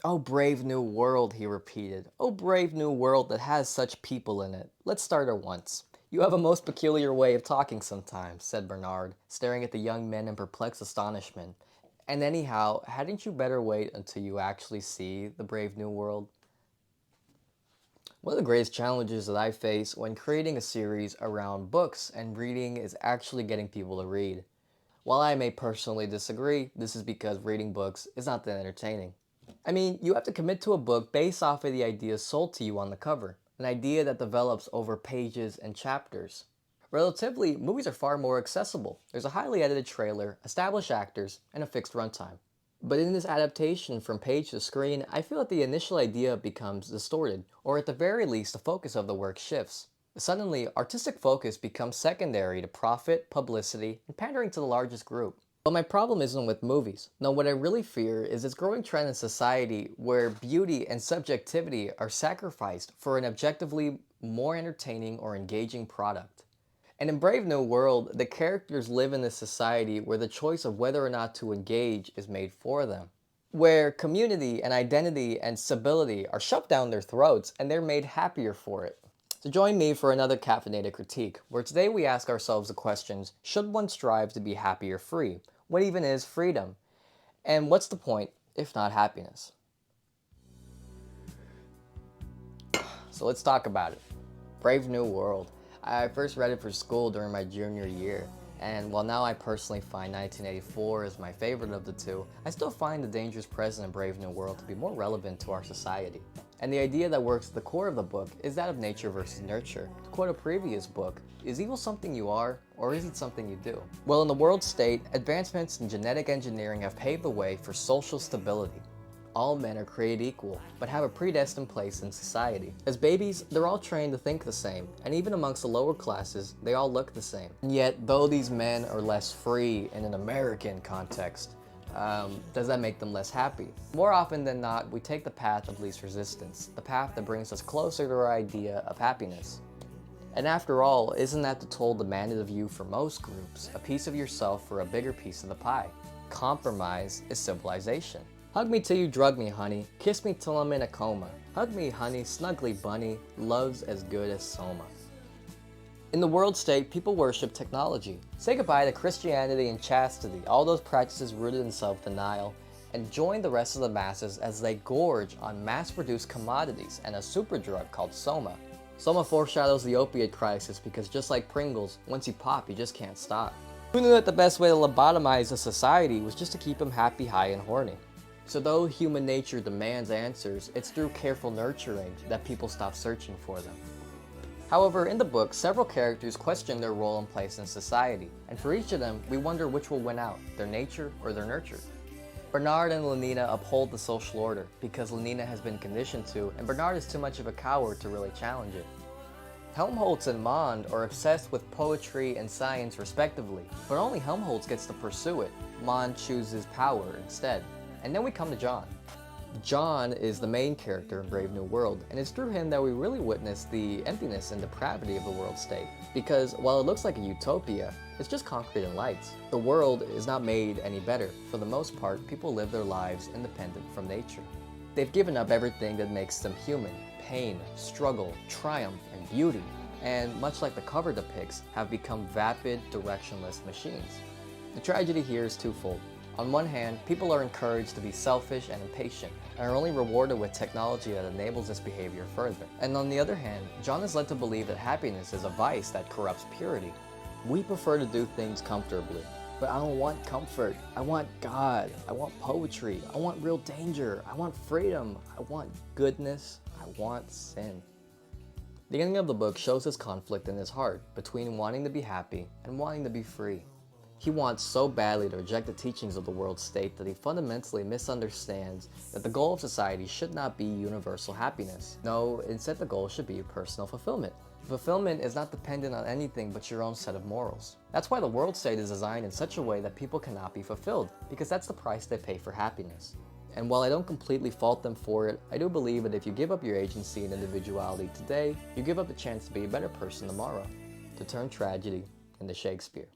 "Oh, brave new world," he repeated. "Oh, brave new world that has such people in it. Let's start at once." "You have a most peculiar way of talking sometimes," said Bernard, staring at the young men in perplexed astonishment. "And anyhow, hadn't you better wait until you actually see the brave new world?" One of the greatest challenges that I face when creating a series around books and reading is actually getting people to read. While I may personally disagree, this is because reading books is not that entertaining. I mean, you have to commit to a book based off of the ideas sold to you on the cover, an idea that develops over pages and chapters. Relatively, movies are far more accessible. There's a highly edited trailer, established actors, and a fixed runtime. But in this adaptation from page to screen, I feel that the initial idea becomes distorted, or at the very least, the focus of the work shifts. Suddenly, artistic focus becomes secondary to profit, publicity, and pandering to the largest group. But my problem isn't with movies. No, what I really fear is this growing trend in society where beauty and subjectivity are sacrificed for an objectively more entertaining or engaging product. And in Brave New World, the characters live in a society where the choice of whether or not to engage is made for them. Where community and identity and stability are shoved down their throats and they're made happier for it. So join me for another caffeinated critique, where today we ask ourselves the questions: should one strive to be happy or free? What even is freedom? And what's the point if not happiness? So let's talk about it. Brave New World. I first read it for school during my junior year, and while now I personally find 1984 is my favorite of the two, I still find The Dangers Present in Brave New World to be more relevant to our society. And the idea that works at the core of the book is that of nature versus nurture. To quote a previous book, is evil something you are, or is it something you do? Well, in the world state, advancements in genetic engineering have paved the way for social stability. All men are created equal, but have a predestined place in society. As babies, they're all trained to think the same, and even amongst the lower classes, they all look the same. And yet, though these men are less free in an American context, does that make them less happy? More often than not, we take the path of least resistance, the path that brings us closer to our idea of happiness. And after all, isn't that the toll demanded of you for most groups? A piece of yourself for a bigger piece of the pie. Compromise is civilization. Hug me till you drug me, honey. Kiss me till I'm in a coma. Hug me, honey, snugly bunny. Love's as good as Soma. In the world state, people worship technology. Say goodbye to Christianity and chastity, all those practices rooted in self-denial, and join the rest of the masses as they gorge on mass-produced commodities and a superdrug called Soma. Soma foreshadows the opiate crisis because just like Pringles, once you pop, you just can't stop. Who knew that the best way to lobotomize a society was just to keep them happy, high, and horny? So though human nature demands answers, it's through careful nurturing that people stop searching for them. However, in the book, several characters question their role and place in society, and for each of them, we wonder which will win out, their nature or their nurture. Bernard and Lenina uphold the social order, because Lenina has been conditioned to, and Bernard is too much of a coward to really challenge it. Helmholtz and Mond are obsessed with poetry and science respectively, but only Helmholtz gets to pursue it. Mond chooses power instead. And then we come to John. John is the main character in Brave New World, and it's through him that we really witness the emptiness and depravity of the world state. Because while it looks like a utopia, it's just concrete and lights. The world is not made any better. For the most part, people live their lives independent from nature. They've given up everything that makes them human: pain, struggle, triumph, and beauty, and much like the cover depicts, have become vapid, directionless machines. The tragedy here is twofold. On one hand, people are encouraged to be selfish and impatient, and are only rewarded with technology that enables this behavior further. And on the other hand, John is led to believe that happiness is a vice that corrupts purity. We prefer to do things comfortably, but I don't want comfort. I want God. I want poetry. I want real danger. I want freedom. I want goodness. I want sin. The ending of the book shows this conflict in his heart between wanting to be happy and wanting to be free. He wants so badly to reject the teachings of the world state that he fundamentally misunderstands that the goal of society should not be universal happiness. No, instead the goal should be personal fulfillment. Fulfillment is not dependent on anything but your own set of morals. That's why the world state is designed in such a way that people cannot be fulfilled, because that's the price they pay for happiness. And while I don't completely fault them for it, I do believe that if you give up your agency and individuality today, you give up the chance to be a better person tomorrow, to turn tragedy into Shakespeare.